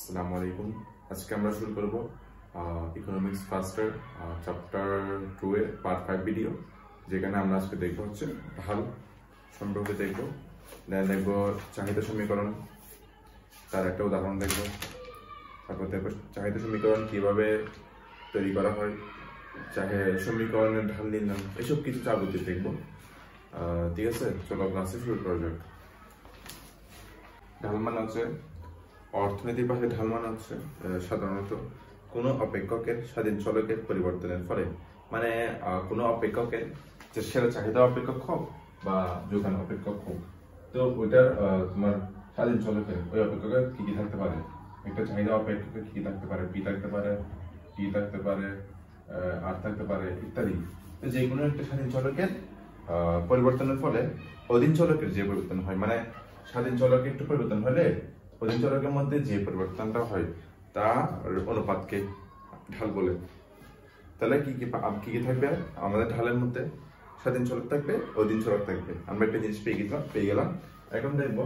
আসসালামু আলাইকুম। আজকে আমরা শুরু করব ইকোনমিক্স ফার্স্টার চ্যাপ্টার 2 এর পার্ট 5 ভিডিও, যেখানে আমরা আজকে দেখব হচ্ছে ঢাল সম্পর্কে দেখব, দেখব চাহিদা সমীকরণ, তার একটা উদাহরণ দেখব, তারপর দেখব চাহিদা সমীকরণ কিভাবে তৈরি করা হয়, সমীকরণের ঢাল নির্ণয়, এসব কিছু যাবতীয় দেখব। ঠিক আছে, চলো ক্লাসে শুরু করা যাক। ঢাল মানে হচ্ছে অর্থনৈতিক ভাষায় ঢাল মানে হচ্ছে সাধারণত কোনো অপেক্ষকের স্বাধীন চলকের পরিবর্তনের ফলে, মানে কোনো অপেক্ষকের যে সেরা চাহিদা অপেক্ষক হোক বা যোগান অপেক্ষক হোক, তো ওইটার তোমার স্বাধীন চলকের ওই অপেক্ষকের কি কি থাকতে পারে, একটা চাহিদা অপেক্ষকের কি কি থাকতে পারে, পি থাকতে পারে, টি থাকতে পারে, আর থাকতে পারে ইত্যাদি। তো যে কোনো একটা স্বাধীন চলকের পরিবর্তনের ফলে অধীন চলকের যে পরিবর্তন হয়, মানে স্বাধীন চলকের একটু পরিবর্তন হলে অধীন চলকের মধ্যে যে পরিবর্তনটা হয় তার অনুপাতকে ঢাল বলে। তাহলে কি কি থাকবে আমাদের ঢালের মধ্যে? স্বাধীন চলক থাকবে, অধীন চলক থাকবে। আমরা একটা জিনিস পেয়ে গেলাম। এখন দেখবো,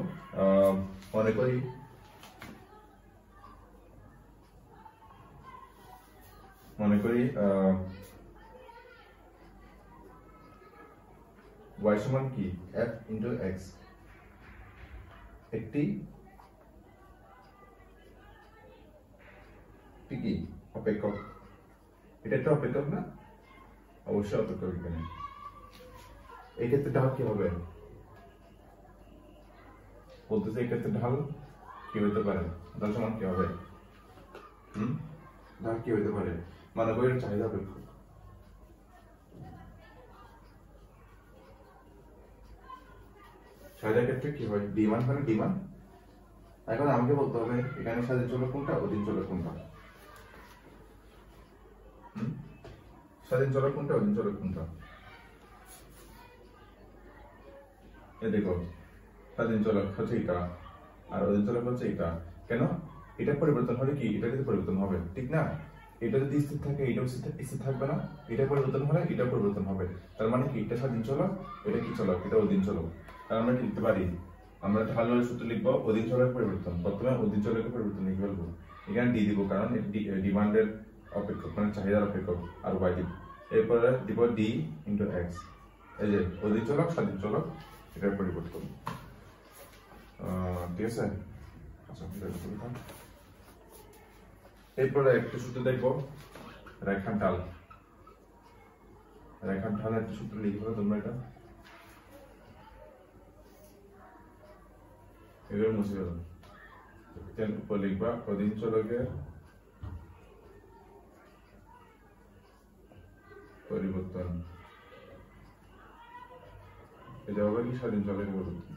মনে করি y সমান কি f ইন্টু x, একটি কি অপেক্ষক। এটা একটা অপেক্ষক না? অবশ্যই অপেক্ষক। এখানে এই ক্ষেত্রে ঢাল কি হবে বলতেছে, এই ক্ষেত্রে ঢাল কি হইতে পারে? ঢাল সমান কি হবে? ঢাল কি হইতে পারে? মানে করি চাহিদা অপেক্ষক। চাহিদার ক্ষেত্রে কি হয়? ডিমান্ড মানে ডিমান্ড। এখন আমাকে বলতে হবে এখানে স্বাধীন চলক কোনটা, অধীন চলক কোনটা। স্বাধীন চলক কোনটা, অধীন চলক কোনটা? এ দেখো, স্বাধীন চলক হচ্ছে এটা আর অধীন চলক হচ্ছে এটা। কেন? এটা পরিবর্তন হলে কি এটা যদি পরিবর্তন হবে, ঠিক না? এটা যদি স্থির থাকে এটাও স্থির থাকবে না, এটা পরিবর্তন হলে এটা পরিবর্তন হবে। তার মানে কি এটা স্বাধীন চলক, এটা কি চলক, এটা অধীন চলক। তার আমরা লিখতে পারি, আমরা ঢালের সূত্র লিখবো অধীন চলকের পরিবর্তন। প্রথমে অধীন চলকের পরিবর্তন লিখে ফেলবো, এখানে ডি দিব কারণ ডিমান্ডের অপেক্ষক, মানে চাহিদার অপেক্ষক, আর ওয়াই দিব। এরপরে দিব ডি ইন্টু এক্স। এই যে অধীন চলক স্বাধীন চলক এটার পরিবর্তন। ঠিক আছে, আচ্ছা এরপরে একটা সূত্র দেখবো, রেখার ঢাল। রেখার ঢালের একটা সূত্র লিখবে তোমরা, এটা মুছে গেল। উপর লিখবা অধীন চলকের পরিবর্তন, এটা হবে কি স্বাধীন চলকের পরিবর্তন।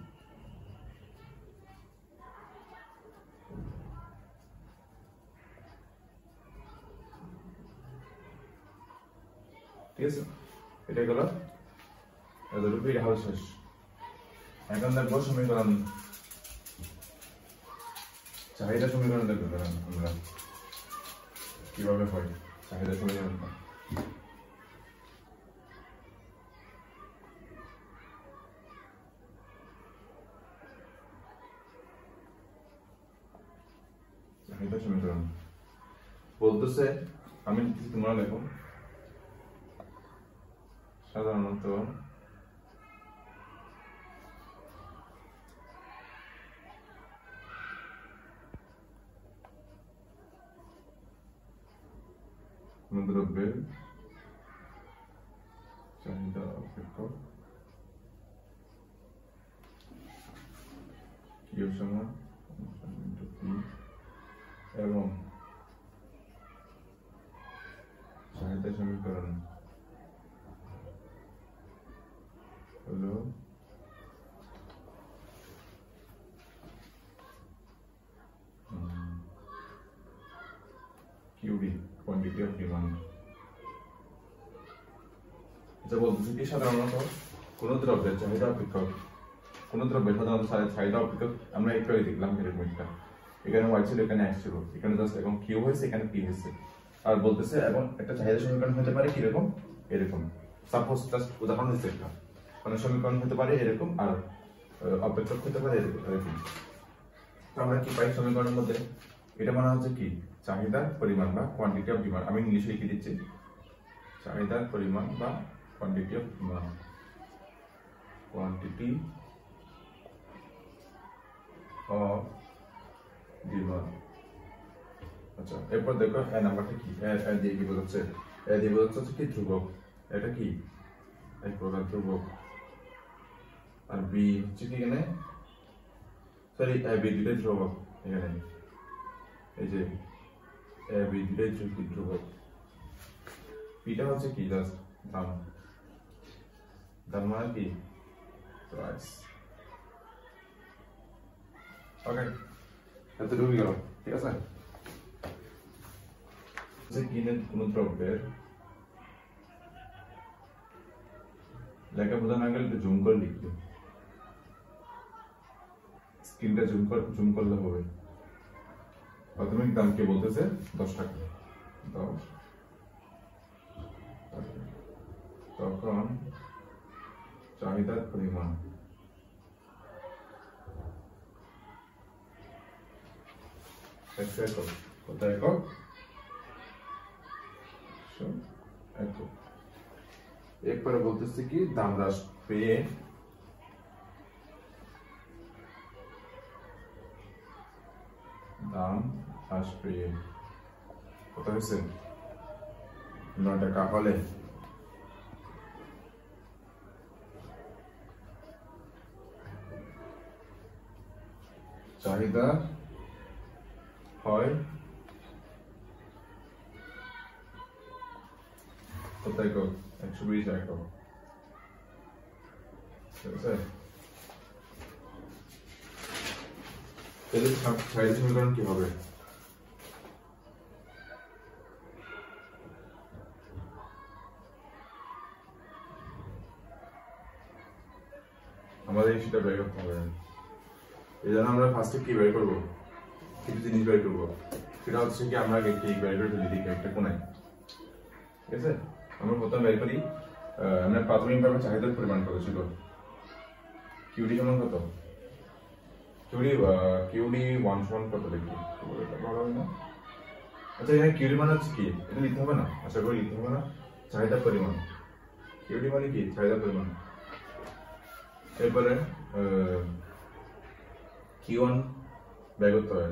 ঠিক আছে, এটা গেল এতটুকু, এটা হবে শেষ। এখন দেখবো সমীকরণ, চাহিদা সমীকরণ দেখবো আমরা কিভাবে হয় চাহিদা সমীকরণটা। চাহিদা সমীকরণ বলতেছে, আমি তোমরা লেখো, সাধারণত দ্রব্যের চাহিদা অপেক্ষক কিউ সমান এবং চাহিদা সমীকরণ হলো কিউডি, কোয়ান্টিটি অফ ডিমান্ড। এটা বলতেছে কি সাধারণত কোন দ্রব্যের চাহিদা অপেক্ষক, কোন দ্রব্যের সাধারণত চাহিদা অপেক্ষক, আমরা একটু দেখলাম এরকম একটা, এখানে ওয়াই ছিল, এখানে এক্স ছিল, এখানে জাস্ট এখন কিউ হয়েছে, এখানে পি হয়েছে। আর বলতেছে এবং একটা চাহিদা সমীকরণ হতে পারে কিরকম, এরকম। সাপোজ জাস্ট উদাহরণ দিচ্ছে একটা, মানে সমীকরণ হতে পারে এরকম আর অপেক্ষক হতে পারে এরকম। তো আমরা কি পাই সমীকরণের মধ্যে? এটা মানে হচ্ছে কি চাহিদার পরিমাণ বা কোয়ান্টিটি অফ ডিমান্ড। আমি ইংলিশে লিখে দিচ্ছি, চাহিদার পরিমাণ বা quantity of demand, quantity of demand. আচ্ছা, এরপর দেখো এ নাম্বারটা কি, এ দিয়ে কি বোঝাচ্ছে? এ দিয়ে বোঝাচ্ছে কি ধ্রুবক, এটা কি এক প্রকার ধ্রুবক। আর বি হচ্ছে কি এখানে, সরি এ বি দুটোই ধ্রুবক এখানে, এই যে এ বি দুটোই ধ্রুবক। পিটা হচ্ছে কি জাস্ট দাম, দাম মানে কি প্রাইস। ওকে, এত ঢুকে গেল, ঠিক আছে। কিনে কোন দ্রব্যের লেখা বোঝা না গেলে একটু জুম করে লিখবে, স্ক্রিনটা জুম করলে হবে। প্রাথমিক দাম কে বলতেছে 10 টাকা, 10 তখন চাহিদার পরিমাণ একক, কত একক? একক। এরপরে বলতেছে কি দাম হ্রাস পেয়ে দাম হ্রাস পেয়ে কত হয়েছে? 9 টাকা হলে চাহিদা হয় কত একক? 120 একক, ঠিক আছে। তাহলে চাহিদা সমীকরণ কি হবে? আমাদের সেটা বের করতে হবে। এই জন্য আমরা ফার্স্টে কি বের করবো, কিছু জিনিস বের করবো। সেটা হচ্ছে কি আমরা কি বের করে ফেলি দিকে একটা কোনায়, ঠিক আছে। আমরা প্রথমে বের করি আমরা প্রাথমিকভাবে চাহিদার পরিমাণ কত ছিল, কিউডি সমান কত, কিউডি 1 সমান কত লিখি, বলা হয় না। আচ্ছা, এখানে কিউডি মানে হচ্ছে কি, এটা লিখতে হবে না, আশা করি লিখতে হবে না। চাহিদার পরিমাণ, কিউডি মানে কি চাহিদার পরিমাণ। এরপরে কিউ1 বের করতে হয়।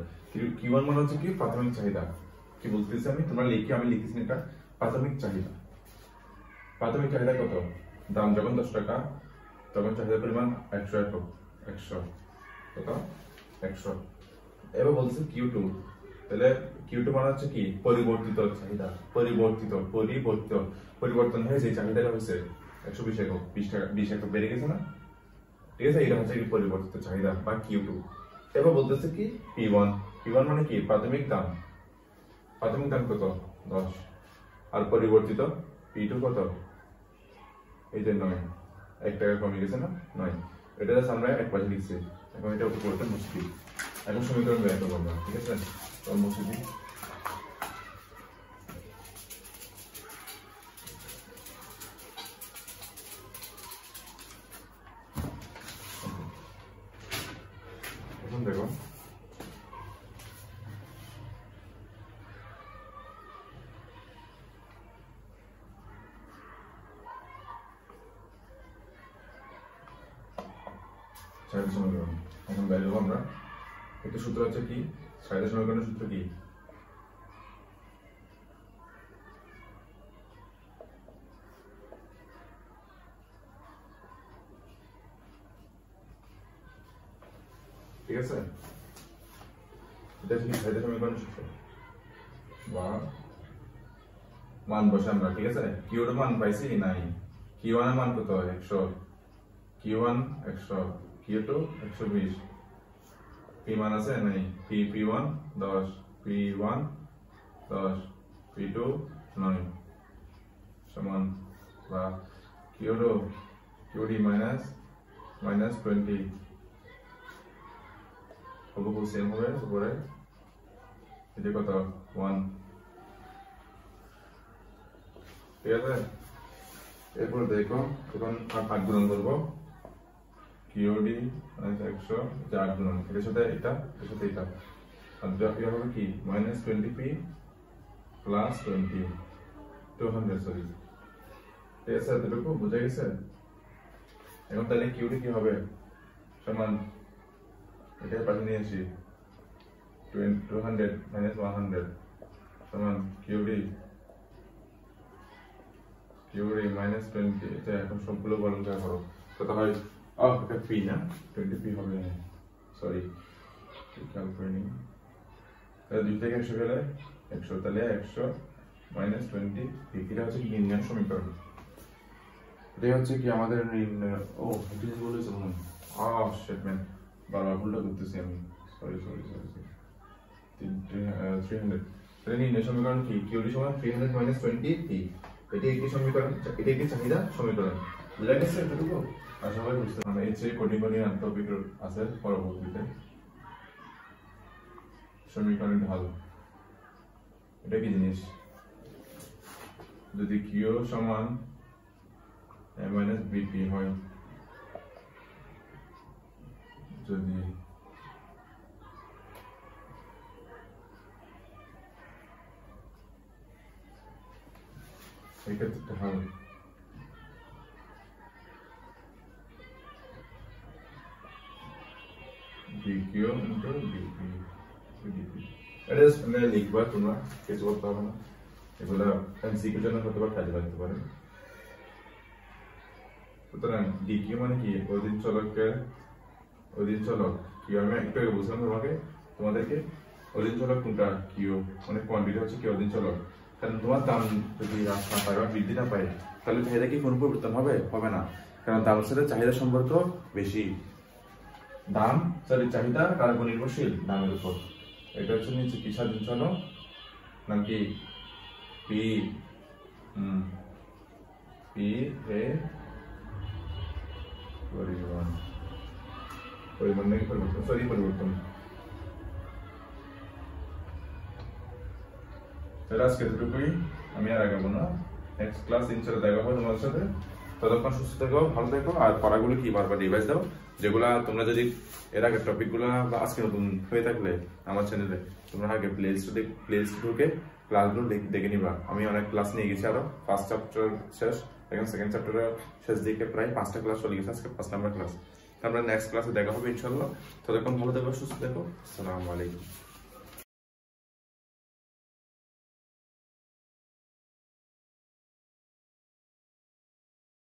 কিউ1 মানে হচ্ছে কি প্রাথমিক চাহিদা। কি বলতেছি আমি, তোমরা লিখি, আমি লিখেছি এটা প্রাথমিক চাহিদা। প্রাথমিক চাহিদা কত? দাম যখন 10 টাকা তখন চাহিদার পরিমাণ 100 একক, 100 কত? 100। এবার বলছে কিউ2, তাহলে কিউ2 মানে হচ্ছে কি পরিবর্তিত চাহিদা, পরিবর্তন হয়ে যে চাহিদাটা হয়েছে 120 একক, 20 একক বেড়ে গেছে না, ঠিক আছে। এটা হচ্ছে কি পরিবর্তিত চাহিদা বা কিউ2। এবার বলতেছে কি P1, P1 মানে কি প্রাথমিক দাম, প্রাথমিক দাম কত? 10। আর পরিবর্তিত P2 কত? এই যে 9, 1 টাকা কমে গেছে না, 9। এটা জাস্ট আমরা এক পাশে লিখছি, এখন এটা উপরটা মুছে দিই। এখন সমীকরণ বের করব আমরা, ঠিক আছে। তো মুছে দিই। এখন দেখো চাহিদা সমীকরণ এখন বের করবো আমরা। একটা সূত্র আছে কি, চাহিদা সমীকরণের সূত্র কি? ঠিক আছে, এটা হচ্ছে চাহিদা সমীকরণের সূত্র বা মান বসে আমরা, ঠিক আছে। কিউর মান পাইছি নাই, কিউ1 এর মান কত? 100, কিউ1 100, কিউ2 120, পি মান আছে নাই, P1 10, P1 10, P2 9 সমান বা কিউডি মাইনাস 20 হবে, সেম হবে উপরে, এটা কত? 1, ঠিক আছে। এরপর দেখো এখন 8 গুণন করবো, কিউডি 100 8 গুণন, এটার সাথে এটা, এটার সাথে এটা, ইয়া হবে কি মাইনাস 20p প্লাস 20 200 সরি ঠিক আছে এতটুকু বুঝা গেছে এখন তাহলে কিউডি কি হবে সমান এটা পাশে নিয়ে আসি 200 minus 100 সমান কিউডি minus 20 এটা এখন সবগুলো গণনা করো কত হয় এটা পি না 20p হবে সরি খেয়াল করিনি তাহলে 2 থেকে 100 গেলে 100 তাহলে 100 minus 20 এটা হচ্ছে কি নির্ণয় সমীকরণ এটা হচ্ছে কি আমাদের নির্ণয় ও এটা বলেছে মনে শিট ম্যান বারবার ভুলটা করতেছি আমি সরি 300 তাহলে নির্ণয় সমীকরণ কি কিউডি সমান 300 minus 20 পি এটা একটি সমীকরণ এটা একটি চাহিদা সমীকরণ বুঝা গেছে এতটুকু আশা করি বুঝতে পারবেন এই যে কোডিং টপিক আছে পরবর্তীতে সমীকরণ ঢাল এটা কি জিনিস যদি কিউ সমান a minus bp হয় যদি এক্ষেত্রে ঢাল dq into dp এটা আমরা লিখবা তোমরা কিছু করতে হবে না এগুলা এমসিকিউ জন্য হতে পারে কাজে লাগতে পারে সুতরাং dq মানে কি অধীন চলক কি আমি একটু আগে বুঝলাম তোমাদেরকে অধীন চলক কোনটা কিউ মানে কোয়ান্টিটি হচ্ছে কি অধীন চলক কারণ তোমার দাম যদি হ্রাস না পায় বা বৃদ্ধি না পায় তাহলে চাহিদা কি কোনো পরিবর্তন হবে না কারণ দামের সাথে চাহিদা সম্পর্ক বেশি দাম চাহিদা কার উপর নির্ভরশীল দামের উপর এটা হচ্ছে নিচে কি স্বাধীন চলক নাকি পি এ পরিমাণ নাকি পরিবর্তন তাহলে আজকে এতটুকুই আমি আর আগাবো না নেক্সট ক্লাস ইনশাআল্লাহ দেখা হবে তোমাদের সাথে ততক্ষণ সুস্থ থেকো ভালো থেকো আর পড়াগুলো কি বারবার রিভাইজ দাও যেগুলা তোমরা যদি এর আগে টপিকগুলো বা আজকে নতুন হয়ে থাকলে আমার চ্যানেলে তোমরা আগে প্লে লিস্ট ঢুকে ক্লাসগুলো দেখে নিবা আমি অনেক ক্লাস নিয়ে গেছি আরো ফার্স্ট চ্যাপ্টার শেষ এখন সেকেন্ড চ্যাপ্টারের শেষ দিকে প্রায় 5টা ক্লাস চলে গেছে আজকে 5 নাম্বার ক্লাস আমরা নেক্সট ক্লাসে দেখা হবে ইনশাআল্লাহ ততক্ষণ ভালো থেকো সুস্থ থেকো আসসালামু আলাইকুম